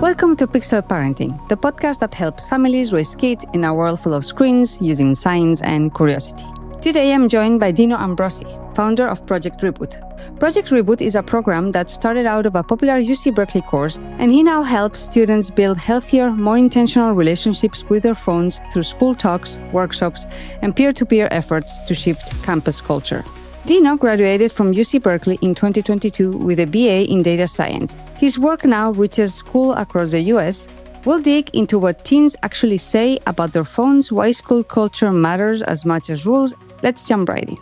Welcome to Pixel Parenting, the podcast that helps families raise kids in a world full of screens using science and curiosity. Today I'm joined by Dino Ambrosi, founder of Project Reboot. Project Reboot is a program that started out of a popular UC Berkeley course, and he now helps students build healthier, more intentional relationships with their phones through school talks, workshops, and peer-to-peer efforts to shift campus culture. Dino graduated from UC Berkeley in 2022 with a BA in data science. His work now reaches schools across the US. We'll dig into what teens actually say about their phones, why school culture matters as much as rules. Let's jump right in.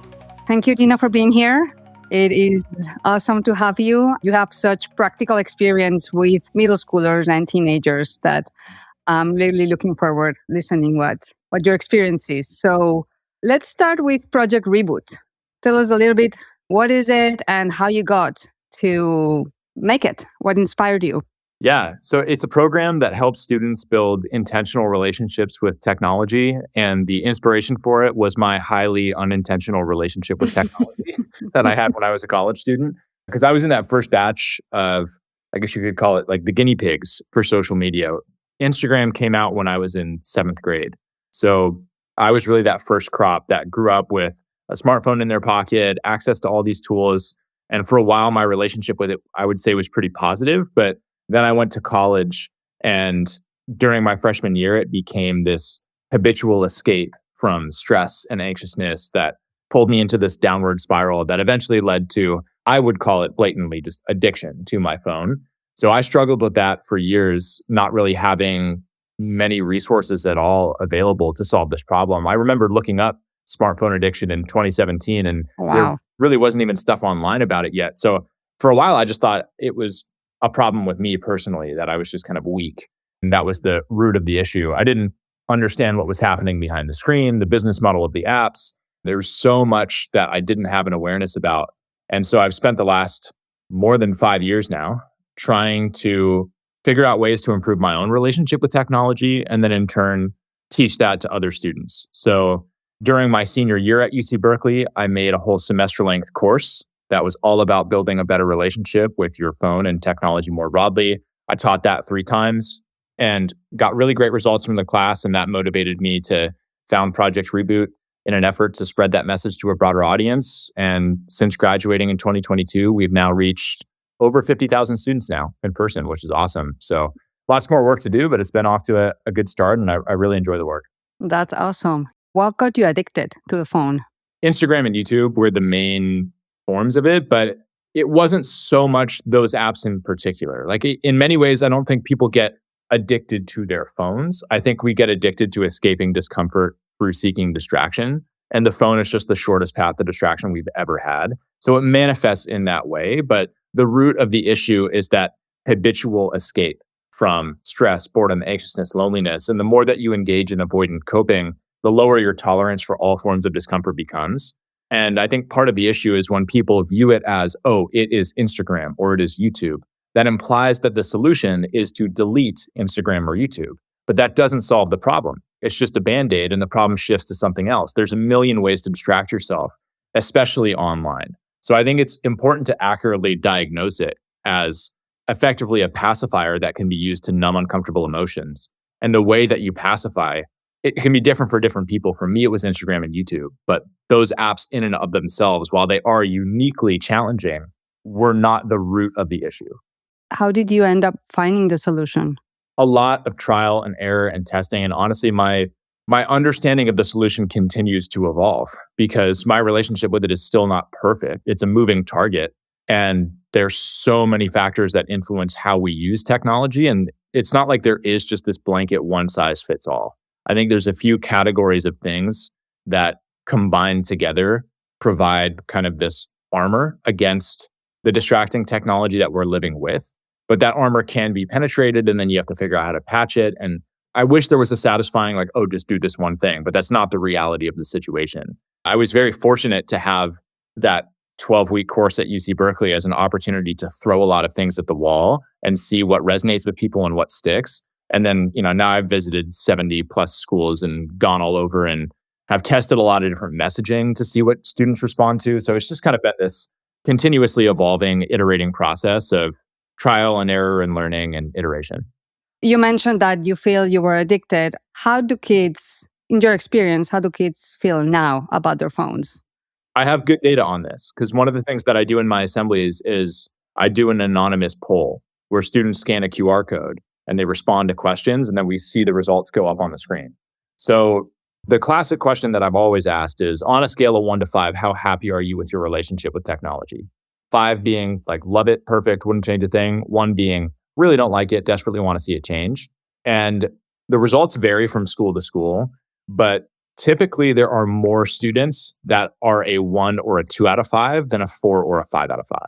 Thank you, Dino, for being here. It is awesome to have you. You have such practical experience with middle schoolers and teenagers that I'm really looking forward listening what your experience is. So let's start with Project Reboot. Tell us a little bit, what is it and how you got to make it? What inspired you? Yeah, so it's a program that helps students build intentional relationships with technology. And the inspiration for it was my highly unintentional relationship with technology that I had when I was a college student. Because I was in that first batch of, I guess you could call it like the guinea pigs for social media. Instagram came out when I was in 7th grade. So I was really that first crop that grew up with a smartphone in their pocket, access to all these tools. And for a while, my relationship with it, I would say, was pretty positive. But then I went to college, and during my freshman year, it became this habitual escape from stress and anxiousness that pulled me into this downward spiral that eventually led to, I would call it blatantly, just addiction to my phone. So I struggled with that for years, not really having many resources at all available to solve this problem. I remember looking up smartphone addiction in 2017, and there really wasn't even stuff online about it yet. So for a while, I just thought it was a problem with me personally, that I was just kind of weak. And that was the root of the issue. I didn't understand what was happening behind the screen, the business model of the apps. There was so much that I didn't have an awareness about. And so I've spent the last more than 5 years now trying to figure out ways to improve my own relationship with technology, and then in turn, teach that to other students. So during my senior year at UC Berkeley, I made a whole semester-length course that was all about building a better relationship with your phone and technology more broadly. I taught that 3 times and got really great results from the class, and that motivated me to found Project Reboot in an effort to spread that message to a broader audience. And since graduating in 2022, we've now reached over 50,000 students now in person, which is awesome. So lots more work to do, but it's been off to a good start, and I really enjoy the work. That's awesome. What got you addicted to the phone? Instagram and YouTube were the main forms of it, but it wasn't so much those apps in particular. Like in many ways, I don't think people get addicted to their phones. I think we get addicted to escaping discomfort through seeking distraction. And the phone is just the shortest path to distraction we've ever had. So it manifests in that way. But the root of the issue is that habitual escape from stress, boredom, anxiousness, loneliness. And the more that you engage in avoidant coping, the lower your tolerance for all forms of discomfort becomes. And I think part of the issue is when people view it as, oh, it is Instagram or it is YouTube, that implies that the solution is to delete Instagram or YouTube. But that doesn't solve the problem. It's just a Band-Aid, and the problem shifts to something else. There's a million ways to distract yourself, especially online. So I think it's important to accurately diagnose it as effectively a pacifier that can be used to numb uncomfortable emotions. And the way that you pacify, it can be different for different people. For me, it was Instagram and YouTube. But those apps in and of themselves, while they are uniquely challenging, were not the root of the issue. How did you end up finding the solution? A lot of trial and error and testing. And honestly, my understanding of the solution continues to evolve because my relationship with it is still not perfect. It's a moving target. And there's so many factors that influence how we use technology. And it's not like there is just this blanket one size fits all. I think there's a few categories of things that combined together provide kind of this armor against the distracting technology that we're living with. But that armor can be penetrated, and then you have to figure out how to patch it. And I wish there was a satisfying, like, oh, just do this one thing. But that's not the reality of the situation. I was very fortunate to have that 12-week course at UC Berkeley as an opportunity to throw a lot of things at the wall and see what resonates with people and what sticks. And then, now I've visited 70 plus schools and gone all over and have tested a lot of different messaging to see what students respond to. So it's just kind of been this continuously evolving, iterating process of trial and error and learning and iteration. You mentioned that you feel you were addicted. How do kids, in your experience, how do kids feel now about their phones? I have good data on this because one of the things that I do in my assemblies is I do an anonymous poll where students scan a QR code and they respond to questions, and then we see the results go up on the screen. So the classic question that I've always asked is, on a scale of 1 to 5, how happy are you with your relationship with technology? 5 being like, love it, perfect, wouldn't change a thing. 1 being, really don't like it, desperately want to see it change. And the results vary from school to school, but typically there are more students that are a 1 or a 2 out of 5 than a 4 or a 5 out of 5.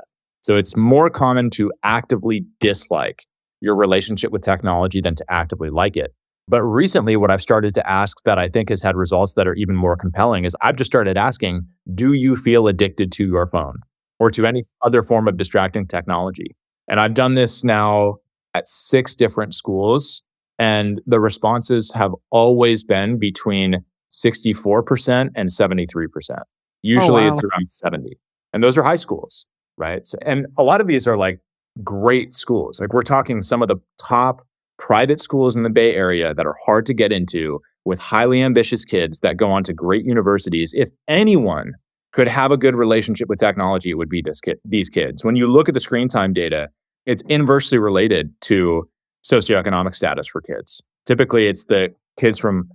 So it's more common to actively dislike your relationship with technology than to actively like it. But recently, what I've started to ask that I think has had results that are even more compelling is I've just started asking, do you feel addicted to your phone or to any other form of distracting technology? And I've done this now at 6 different schools, and the responses have always been between 64% and 73%. Oh, Usually wow. it's around 70. And those are high schools, right? So, and a lot of these are like great schools. Like we're talking some of the top private schools in the Bay Area that are hard to get into with highly ambitious kids that go on to great universities. If anyone could have a good relationship with technology, it would be these kids. When you look at the screen time data, it's inversely related to socioeconomic status for kids. Typically, it's the kids from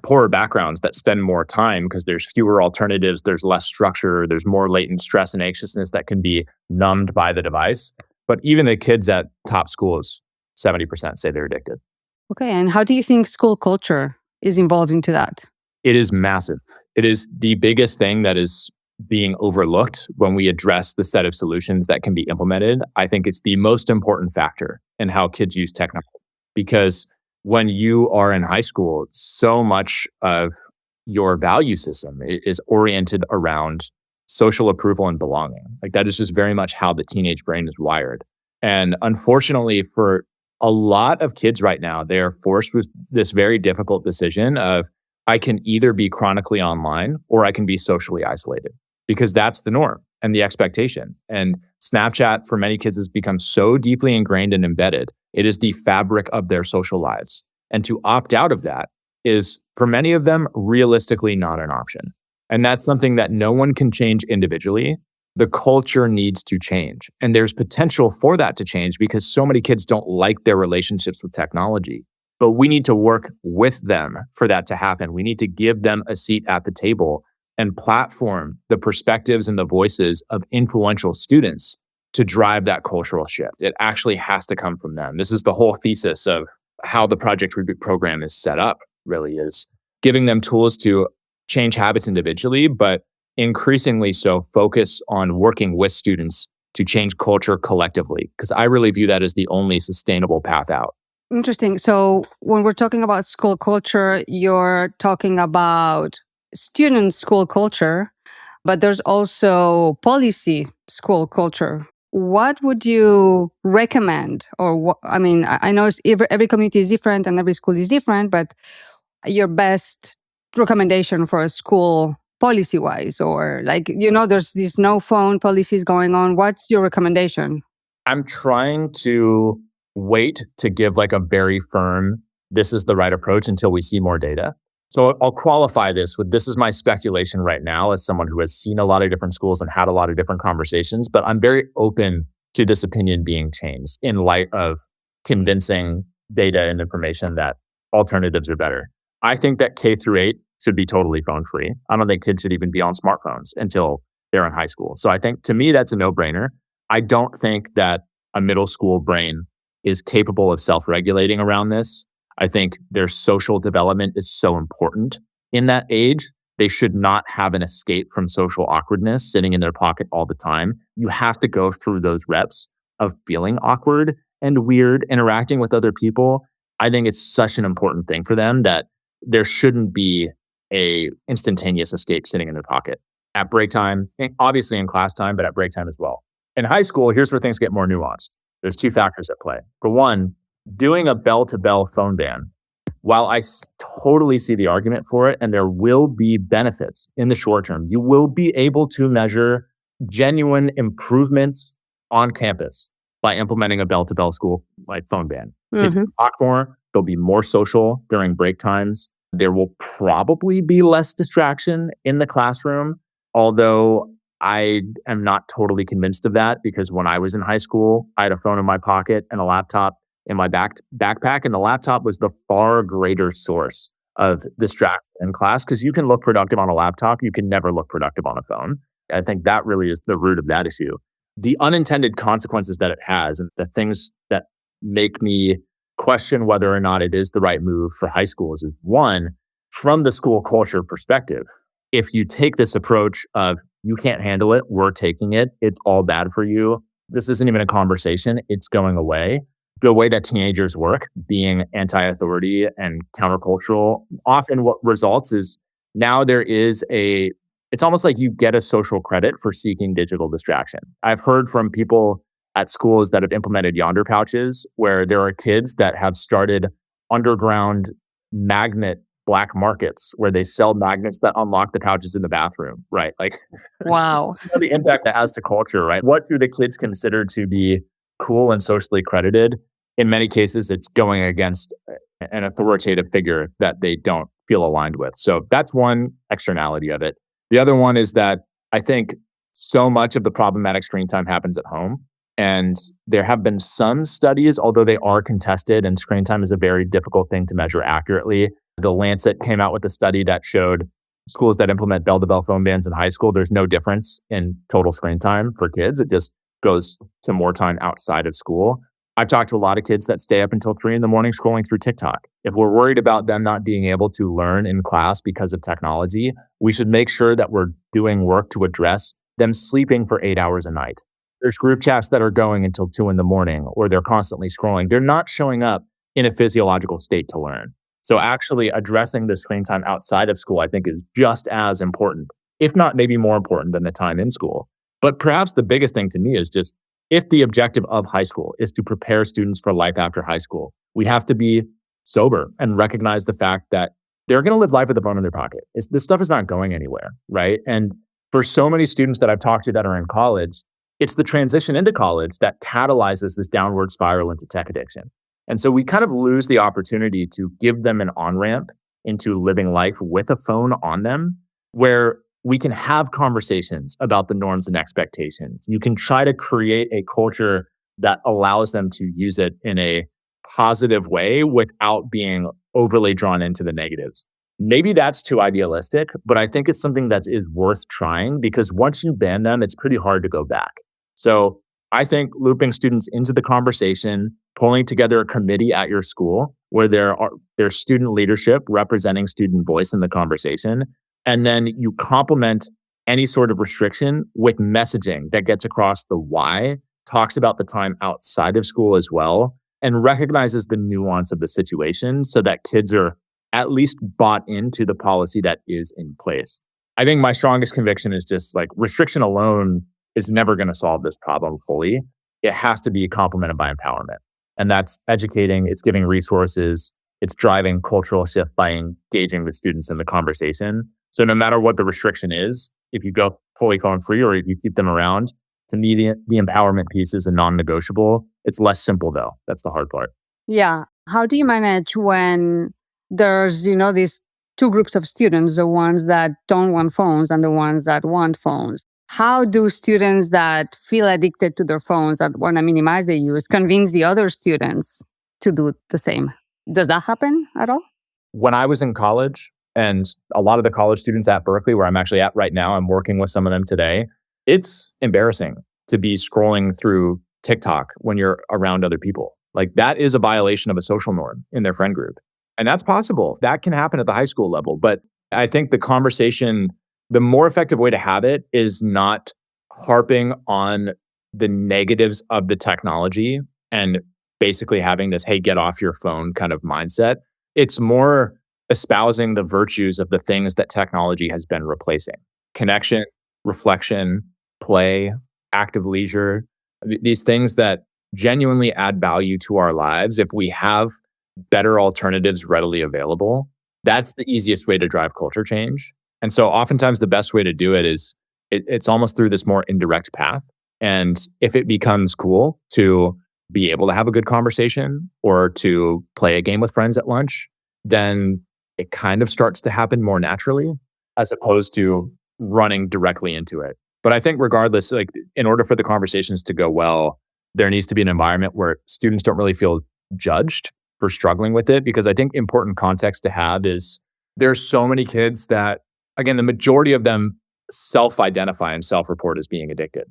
poorer backgrounds that spend more time because there's fewer alternatives, there's less structure, there's more latent stress and anxiousness that can be numbed by the device. But even the kids at top schools, 70% say they're addicted. Okay. And how do you think school culture is involved into that? It is massive. It is the biggest thing that is being overlooked when we address the set of solutions that can be implemented. I think it's the most important factor in how kids use technology, because when you are in high school, so much of your value system is oriented around social approval and belonging. Like that is just very much how the teenage brain is wired. And unfortunately, for a lot of kids right now, they are forced with this very difficult decision of, I can either be chronically online or I can be socially isolated, because that's the norm and the expectation. And Snapchat for many kids has become so deeply ingrained and embedded. It is the fabric of their social lives. And to opt out of that is, for many of them, realistically not an option. And that's something that no one can change individually. The culture needs to change. And there's potential for that to change because so many kids don't like their relationships with technology. But we need to work with them for that to happen. We need to give them a seat at the table and platform the perspectives and the voices of influential students to drive that cultural shift. It actually has to come from them. This is the whole thesis of how the Project Reboot program is set up, really, is giving them tools to change habits individually, but increasingly so focus on working with students to change culture collectively, because I really view that as the only sustainable path out. Interesting. So when we're talking about school culture, you're talking about student school culture, but there's also policy school culture. What would you recommend? Or what, I mean, I know every community is different and every school is different, but your best recommendation for a school policy wise, or like, there's these no phone policies going on. What's your recommendation? I'm trying to wait to give like a very firm, this is the right approach until we see more data. So I'll qualify this with, this is my speculation right now as someone who has seen a lot of different schools and had a lot of different conversations, but I'm very open to this opinion being changed in light of convincing data and information that alternatives are better. I think that K-8 should be totally phone free. I don't think kids should even be on smartphones until they're in high school. So I think, to me, that's a no-brainer. I don't think that a middle school brain is capable of self-regulating around this. I think their social development is so important in that age. They should not have an escape from social awkwardness sitting in their pocket all the time. You have to go through those reps of feeling awkward and weird, interacting with other people. I think it's such an important thing for them that there shouldn't be a instantaneous escape sitting in their pocket at break time, obviously in class time, but at break time as well. In high school, here's where things get more nuanced. There's 2 factors at play. For one, doing a bell-to-bell phone ban, while I totally see the argument for it, and there will be benefits in the short term, you will be able to measure genuine improvements on campus by implementing a bell-to-bell school like phone ban. Kids will talk more. They'll be more social during break times. There will probably be less distraction in the classroom, although I am not totally convinced of that because when I was in high school, I had a phone in my pocket and a laptop in my backpack, and the laptop was the far greater source of distraction in class because you can look productive on a laptop. You can never look productive on a phone. I think that really is the root of that issue. The unintended consequences that it has and the things that make me question whether or not it is the right move for high schools is one, from the school culture perspective. If you take this approach of you can't handle it, we're taking it, it's all bad for you. This isn't even a conversation, it's going away. The way that teenagers work, being anti-authority and countercultural, often what results is now it's almost like you get a social credit for seeking digital distraction. I've heard from people at schools that have implemented Yonder pouches where there are kids that have started underground magnet black markets where they sell magnets that unlock the pouches in the bathroom, right? Like, Wow. the impact that has to culture, right? What do the kids consider to be cool and socially credited? In many cases, it's going against an authoritative figure that they don't feel aligned with. So that's one externality of it. The other one is that I think so much of the problematic screen time happens at home. And there have been some studies, although they are contested, and screen time is a very difficult thing to measure accurately. The Lancet came out with a study that showed schools that implement bell-to-bell phone bans in high school, there's no difference in total screen time for kids. It just goes to more time outside of school. I've talked to a lot of kids that stay up until 3 a.m. scrolling through TikTok. If we're worried about them not being able to learn in class because of technology, we should make sure that we're doing work to address them sleeping for 8 hours a night. There's group chats that are going until 2 a.m. or they're constantly scrolling. They're not showing up in a physiological state to learn. So actually addressing the screen time outside of school, I think, is just as important, if not maybe more important than the time in school. But perhaps the biggest thing to me is just if the objective of high school is to prepare students for life after high school, we have to be sober and recognize the fact that they're going to live life with a phone in their pocket. This stuff is not going anywhere, right? And for so many students that I've talked to that are in college, it's the transition into college that catalyzes this downward spiral into tech addiction. And so we kind of lose the opportunity to give them an on-ramp into living life with a phone on them, where we can have conversations about the norms and expectations. You can try to create a culture that allows them to use it in a positive way without being overly drawn into the negatives. Maybe that's too idealistic, but I think it's something that is worth trying because once you ban them, it's pretty hard to go back. So I think looping students into the conversation, pulling together a committee at your school where there's student leadership representing student voice in the conversation, and then you complement any sort of restriction with messaging that gets across the why, talks about the time outside of school as well, and recognizes the nuance of the situation so that kids are at least bought into the policy that is in place. I think my strongest conviction is just like restriction alone is never going to solve this problem fully. It has to be complemented by empowerment. And that's educating, it's giving resources, it's driving cultural shift by engaging with students in the conversation. So no matter what the restriction is, if you go fully phone free or if you keep them around, to me, the empowerment piece is a non-negotiable. It's less simple though. That's the hard part. Yeah. How do you manage when there's, these two groups of students, the ones that don't want phones and the ones that want phones? How do students that feel addicted to their phones, that want to minimize their use, convince the other students to do the same? Does that happen at all? When I was in college, and a lot of the college students at Berkeley, where I'm actually at right now, I'm working with some of them today, it's embarrassing to be scrolling through TikTok when you're around other people. Like that is a violation of a social norm in their friend group. And that's possible. That can happen at the high school level. But I think the conversation, the more effective way to have it is not harping on the negatives of the technology and basically having this, hey, get off your phone kind of mindset. It's more espousing the virtues of the things that technology has been replacing. Connection, reflection, play, active leisure, these things that genuinely add value to our lives. If we have better alternatives readily available, that's the easiest way to drive culture change. And so oftentimes the best way to do it is it's almost through this more indirect path. And if it becomes cool to be able to have a good conversation or to play a game with friends at lunch, then it kind of starts to happen more naturally as opposed to running directly into it. But I think regardless, like in order for the conversations to go well, there needs to be an environment where students don't really feel judged for struggling with it. Because I think important context to have is there's so many kids that, again, the majority of them self-identify and self-report as being addicted.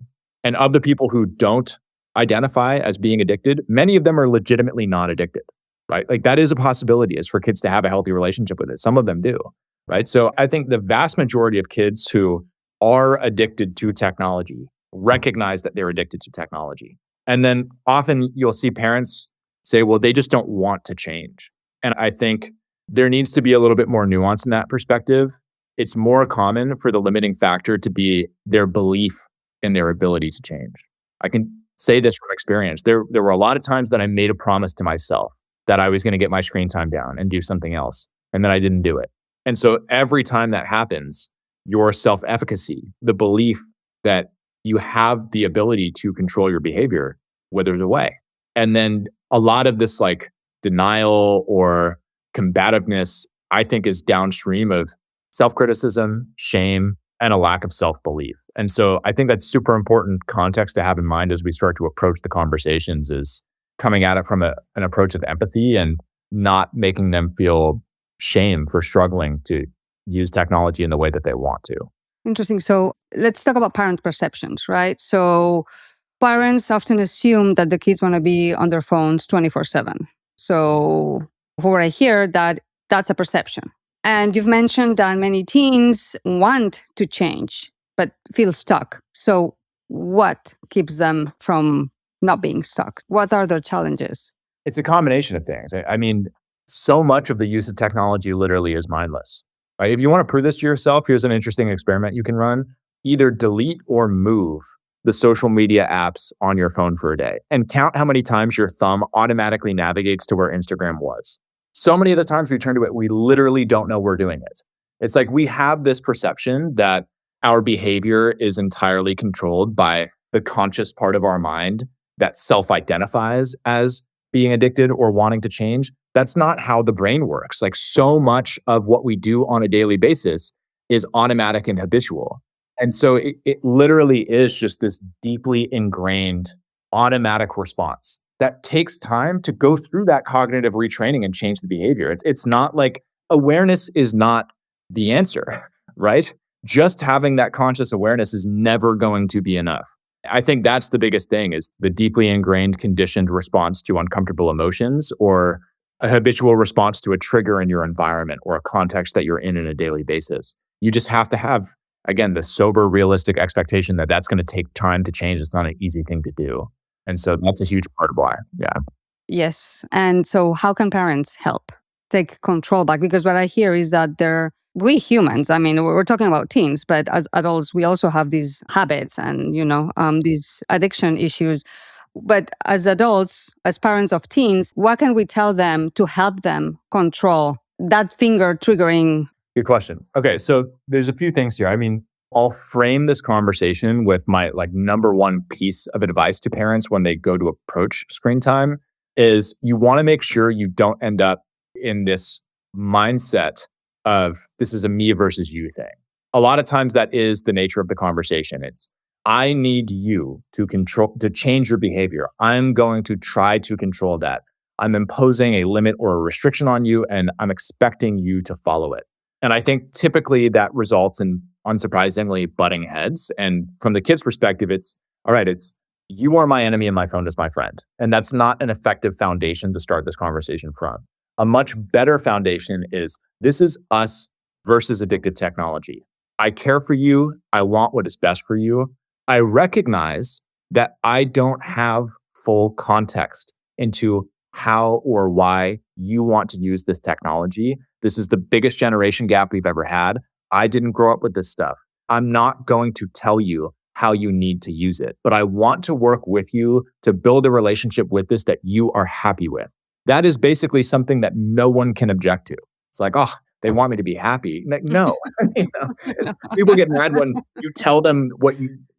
And of the people who don't identify as being addicted, many of them are legitimately not addicted, right? Like that is a possibility, is for kids to have a healthy relationship with it. Some of them do, right? So I think the vast majority of kids who are addicted to technology recognize that they're addicted to technology. And then often you'll see parents say, well, they just don't want to change. And I think there needs to be a little bit more nuance in that perspective. It's more common for the limiting factor to be their belief in their ability to change. I can say this from experience. There were a lot of times that I made a promise to myself that I was going to get my screen time down and do something else. And then I didn't do it. And so every time that happens, your self-efficacy, the belief that you have the ability to control your behavior, withers away. And then a lot of this like denial or combativeness, I think, is downstream of self-criticism, shame, and a lack of self-belief. And so I think that's super important context to have in mind as we start to approach the conversations, is coming at it from an approach of empathy and not making them feel shame for struggling to use technology in the way that they want to. Interesting. So let's talk about parent perceptions, right? So parents often assume that the kids want to be on their phones 24/7. So what I hear, that's a perception. And you've mentioned that many teens want to change, but feel stuck. So what keeps them from not being stuck? What are their challenges? It's a combination of things. I mean, so much of the use of technology literally is mindless. Right? If you want to prove this to yourself, here's an interesting experiment you can run. Either delete or move the social media apps on your phone for a day and count how many times your thumb automatically navigates to where Instagram was. So many of the times we turn to it, we literally don't know we're doing it. It's like we have this perception that our behavior is entirely controlled by the conscious part of our mind that self-identifies as being addicted or wanting to change. That's not how the brain works. Like so much of what we do on a daily basis is automatic and habitual. And so it literally is just this deeply ingrained automatic response that takes time to go through that cognitive retraining and change the behavior. It's not like awareness is not the answer, right? Just having that conscious awareness is never going to be enough. I think that's the biggest thing, is the deeply ingrained conditioned response to uncomfortable emotions, or a habitual response to a trigger in your environment or a context that you're in a daily basis. You just have to have, again, the sober, realistic expectation that that's going to take time to change. It's not an easy thing to do. And so that's a huge part of why. Yeah. Yes. And so how can parents help take control back? Because what I hear is that we humans, I mean, we're talking about teens, but as adults, we also have these habits and, these addiction issues. But as adults, as parents of teens, what can we tell them to help them control that finger triggering? Good question. Okay, so there's a few things here. I mean, I'll frame this conversation with my number one piece of advice to parents when they go to approach screen time is you want to make sure you don't end up in this mindset of this is a me versus you thing. A lot of times that is the nature of the conversation. It's I need you to change your behavior. I'm going to try to control that. I'm imposing a limit or a restriction on you, and I'm expecting you to follow it. And I think typically that results in, unsurprisingly, butting heads. And from the kid's perspective, it's, all right, it's you are my enemy and my phone is my friend. And that's not an effective foundation to start this conversation from. A much better foundation is this is us versus addictive technology. I care for you. I want what is best for you. I recognize that I don't have full context into how or why you want to use this technology. This is the biggest generation gap we've ever had. I didn't grow up with this stuff. I'm not going to tell you how you need to use it, but I want to work with you to build a relationship with this that you are happy with. That is basically something that no one can object to. It's like, oh, they want me to be happy. Like, no. People get mad when you tell them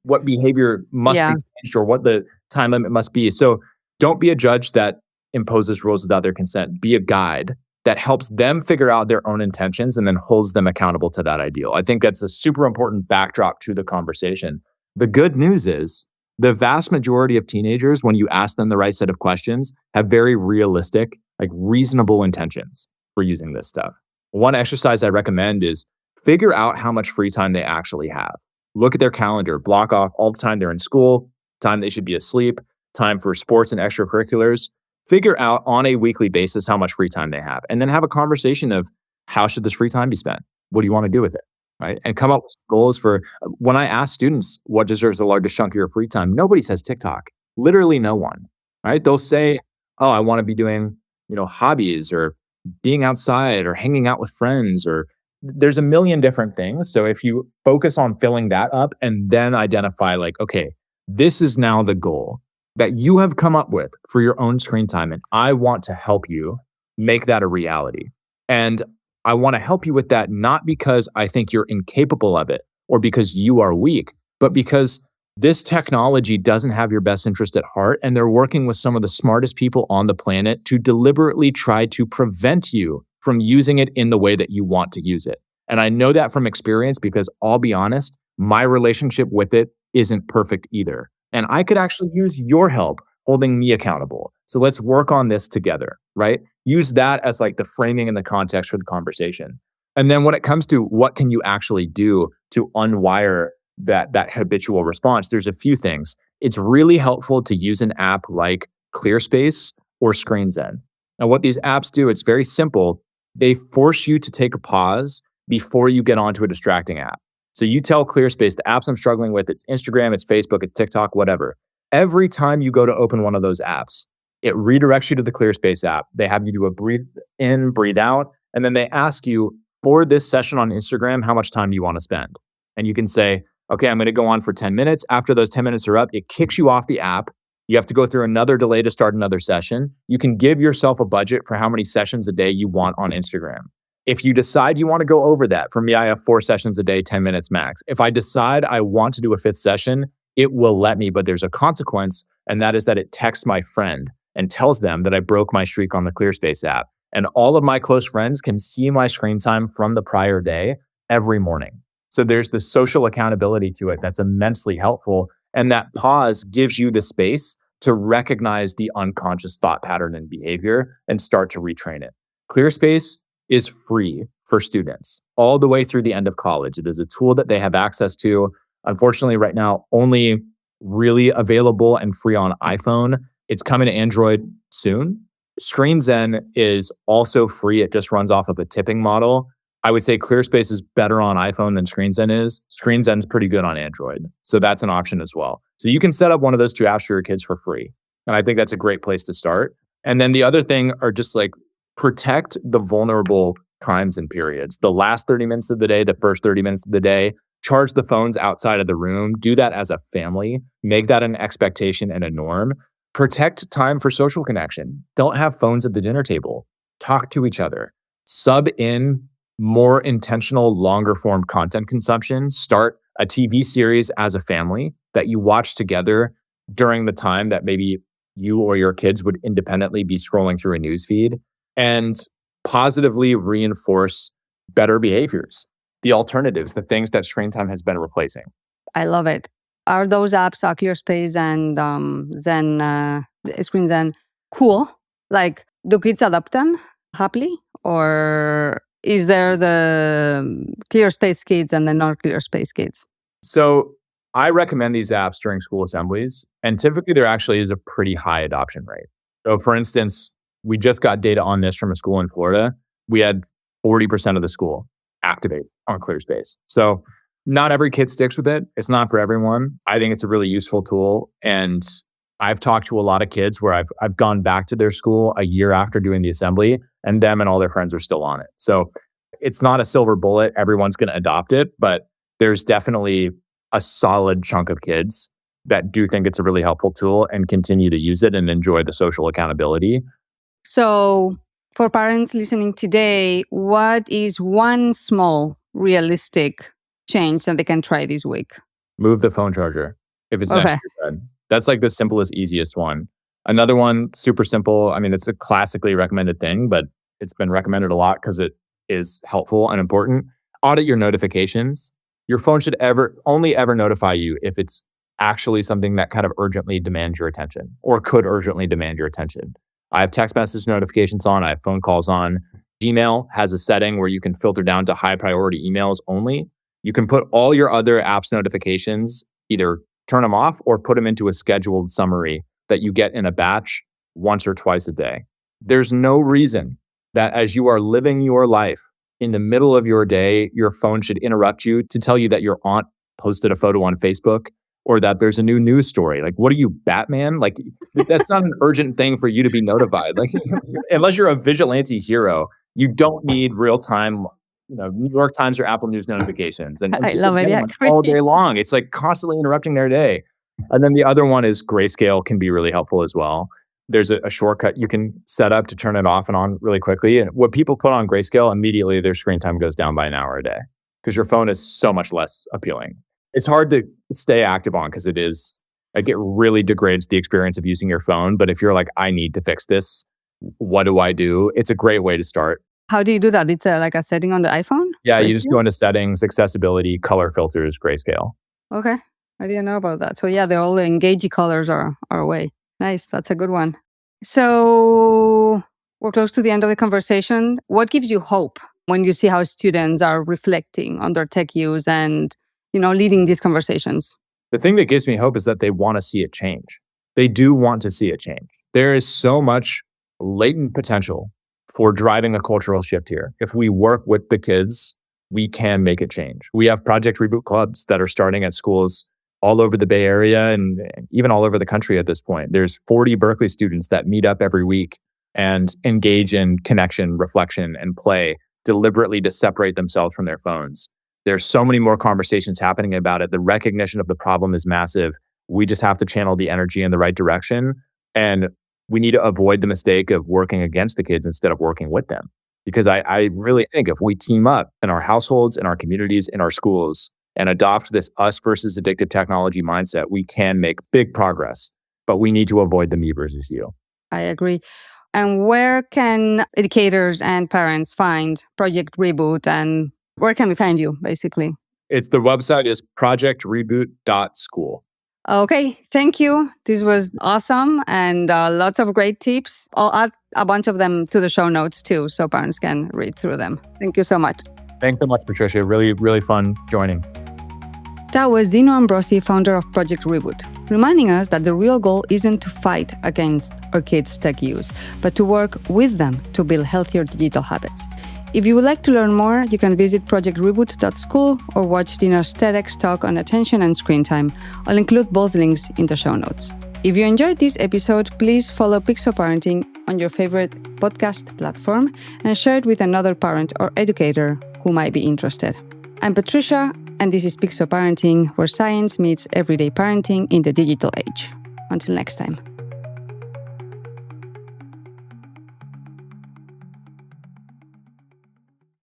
what behavior must be changed or what the time limit must be. So Don't be a judge that imposes rules without their consent. Be a guide that helps them figure out their own intentions and then holds them accountable to that ideal. I think that's a super important backdrop to the conversation. The good news is the vast majority of teenagers, when you ask them the right set of questions, have very realistic, like reasonable intentions for using this stuff. One exercise I recommend is figure out how much free time they actually have. Look at their calendar, block off all the time they're in school, time they should be asleep, time for sports and extracurriculars. Figure out on a weekly basis how much free time they have, and then have a conversation of how should this free time be spent? What do you want to do with it? Right. And come up with goals for when I ask students what deserves the largest chunk of your free time, nobody says TikTok. Literally no one. Right. They'll say, oh, I want to be doing, hobbies or being outside or hanging out with friends, or there's a million different things. So if you focus on filling that up and then identify like, okay, this is now the goal that you have come up with for your own screen time, and I want to help you make that a reality. And I want to help you with that, not because I think you're incapable of it or because you are weak, but because this technology doesn't have your best interest at heart, and they're working with some of the smartest people on the planet to deliberately try to prevent you from using it in the way that you want to use it. And I know that from experience because I'll be honest, my relationship with it isn't perfect either. And I could actually use your help holding me accountable. So let's work on this together, right? Use that as like the framing and the context for the conversation. And then when it comes to what can you actually do to unwire that habitual response, there's a few things. It's really helpful to use an app like ClearSpace or ScreenZen. Now, what these apps do, it's very simple. They force you to take a pause before you get onto a distracting app. So you tell ClearSpace, the apps I'm struggling with, it's Instagram, it's Facebook, it's TikTok, whatever. Every time you go to open one of those apps, it redirects you to the ClearSpace app. They have you do a breathe in, breathe out, and then they ask you for this session on Instagram, how much time do you want to spend? And you can say, okay, I'm going to go on for 10 minutes. After those 10 minutes are up, it kicks you off the app. You have to go through another delay to start another session. You can give yourself a budget for how many sessions a day you want on Instagram. If you decide you want to go over that, for me, I have 4 sessions a day, 10 minutes max. If I decide I want to do a 5th session, it will let me, but there's a consequence, and that is that it texts my friend and tells them that I broke my streak on the ClearSpace app. And all of my close friends can see my screen time from the prior day every morning. So there's the social accountability to it that's immensely helpful. And that pause gives you the space to recognize the unconscious thought pattern and behavior and start to retrain it. ClearSpace is free for students all the way through the end of college. It is a tool that they have access to. Unfortunately, right now, only really available and free on iPhone. It's coming to Android soon. ScreenZen is also free. It just runs off of a tipping model. I would say ClearSpace is better on iPhone than ScreenZen is. ScreenZen's pretty good on Android. So that's an option as well. So you can set up one of those 2 apps for your kids for free. And I think that's a great place to start. And then the other thing are just like protect the vulnerable times and periods. The last 30 minutes of the day, the first 30 minutes of the day, charge the phones outside of the room. Do that as a family. Make that an expectation and a norm. Protect time for social connection. Don't have phones at the dinner table. Talk to each other. Sub in more intentional, longer form content consumption. Start a TV series as a family that you watch together during the time that maybe you or your kids would independently be scrolling through a newsfeed, and positively reinforce better behaviors, the alternatives, the things that screen time has been replacing. I love it. Are those apps, ClearSpace and ScreenZen, cool? Like, do kids adopt them happily? Or is there the ClearSpace kids and the not ClearSpace kids? So I recommend these apps during school assemblies, and typically there actually is a pretty high adoption rate. So for instance, we just got data on this from a school in Florida. We had 40% of the school activate on ClearSpace. So not every kid sticks with it. It's not for everyone. I think it's a really useful tool. And I've talked to a lot of kids where I've gone back to their school a year after doing the assembly, and them and all their friends are still on it. So it's not a silver bullet. Everyone's going to adopt it, but there's definitely a solid chunk of kids that do think it's a really helpful tool and continue to use it and enjoy the social accountability. So for parents listening today, what is one small, realistic change that they can try this week? Move the phone charger if it's next to your bed. That's like the simplest, easiest one. Another one, super simple. I mean, it's a classically recommended thing, but it's been recommended a lot because it is helpful and important. Audit your notifications. Your phone should only ever notify you if it's actually something that kind of urgently demands your attention or could urgently demand your attention. I have text message notifications on. I have phone calls on. Gmail has a setting where you can filter down to high priority emails only. You can put all your other apps notifications, either turn them off or put them into a scheduled summary that you get in a batch once or twice a day. There's no reason that as you are living your life in the middle of your day, your phone should interrupt you to tell you that your aunt posted a photo on Facebook or that there's a new news story. Like, what are you, Batman? Like, that's not an urgent thing for you to be notified. Like, unless you're a vigilante hero, you don't need real time, New York Times or Apple News notifications. And I love it. Yeah, all day long. It's like constantly interrupting their day. And then the other one is grayscale can be really helpful as well. There's a shortcut you can set up to turn it off and on really quickly. And what people put on grayscale, immediately their screen time goes down by an hour a day because your phone is so much less appealing. It's hard to stay active on because it really degrades the experience of using your phone. But if you're like, I need to fix this, what do I do? It's a great way to start. How do you do that? It's like a setting on the iPhone? Yeah, you just go into settings, accessibility, color filters, grayscale. Okay. I didn't know about that. So yeah, all the engagey colors are away. Nice. That's a good one. So we're close to the end of the conversation. What gives you hope when you see how students are reflecting on their tech use and, leading these conversations? The thing that gives me hope is that they want to see it change. They do want to see it change. There is so much latent potential for driving a cultural shift here. If we work with the kids, we can make it change. We have Project Reboot clubs that are starting at schools all over the Bay Area and even all over the country at this point. There's 40 Berkeley students that meet up every week and engage in connection, reflection, and play deliberately to separate themselves from their phones. There's so many more conversations happening about it. The recognition of the problem is massive. We just have to channel the energy in the right direction. And we need to avoid the mistake of working against the kids instead of working with them. Because I really think if we team up in our households, in our communities, in our schools, and adopt this us versus addictive technology mindset, we can make big progress. But we need to avoid the me versus you. I agree. And where can educators and parents find Project Reboot, and where can we find you, basically? The website is projectreboot.school. Okay, thank you. This was awesome and lots of great tips. I'll add a bunch of them to the show notes too, so parents can read through them. Thank you so much. Thanks so much, Patricia. Really, really fun joining. That was Dino Ambrosi, founder of Project Reboot, reminding us that the real goal isn't to fight against our kids' tech use, but to work with them to build healthier digital habits. If you would like to learn more, you can visit projectreboot.school or watch Dino's TEDx talk on attention and screen time. I'll include both links in the show notes. If you enjoyed this episode, please follow Pixel Parenting on your favorite podcast platform and share it with another parent or educator who might be interested. I'm Patricia, and this is Pixel Parenting, where science meets everyday parenting in the digital age. Until next time.